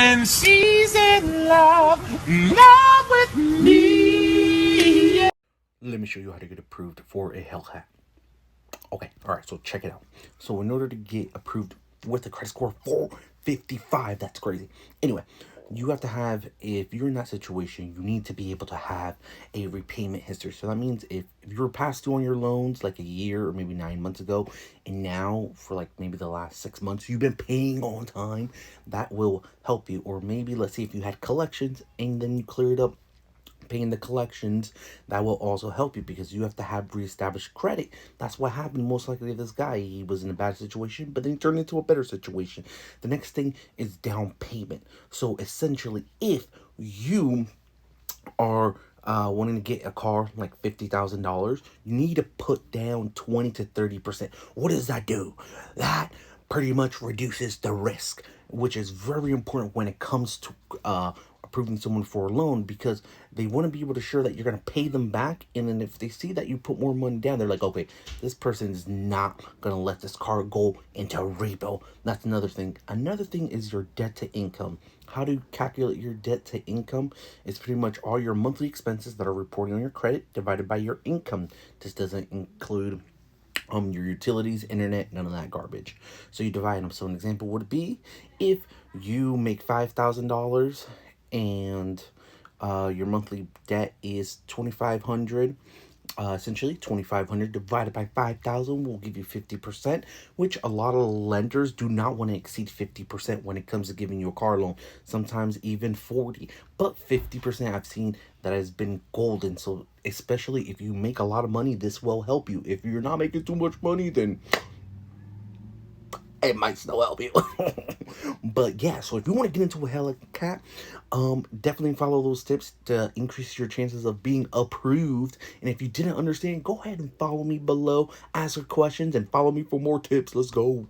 and she's in love with me. Let me show you how to get approved for a Hellcat. Okay, all right, so check it out. So in order to get approved with a credit score of 455, that's crazy. Anyway, you have to have, if you're in that situation, you need to be able to have a repayment history. So that means if you were past due on your loans like a year or maybe 9 months ago, and now for like maybe the last 6 months, you've been paying on time, that will help you. Or maybe let's say if you had collections and then you cleared up paying the collections, that will also help you because you have to have reestablished credit. That's what happened most likely to this guy. He was in a bad situation, but then he turned into a better situation. The next thing is down payment. So essentially, if you are wanting to get a car like $50,000, you need to put down 20 to 30%. What does that do? That pretty much reduces the risk, which is very important when it comes to approving someone for a loan, because they want to be able to assure that you're going to pay them back. And then if they see that you put more money down, they're like, okay, this person is not going to let this car go into repo. That's another thing. Another thing is your debt to income. How to calculate your debt to income is pretty much all your monthly expenses that are reported on your credit divided by your income. This doesn't include your utilities, internet, none of that garbage. So you divide them. So an example would be if you make $5,000 and your monthly debt is $2,500. Essentially, 2,500 divided by 5,000 will give you 50%, which a lot of lenders do not want to exceed 50% when it comes to giving you a car loan. Sometimes even 40, but 50% I've seen that has been golden. So especially if you make a lot of money, this will help you. If you're not making too much money, then it might still help you. But yeah, so if you want to get into a Hellcat, definitely follow those tips to increase your chances of being approved. And if you didn't understand, go ahead and follow me below, ask your questions, and follow me for more tips. Let's go.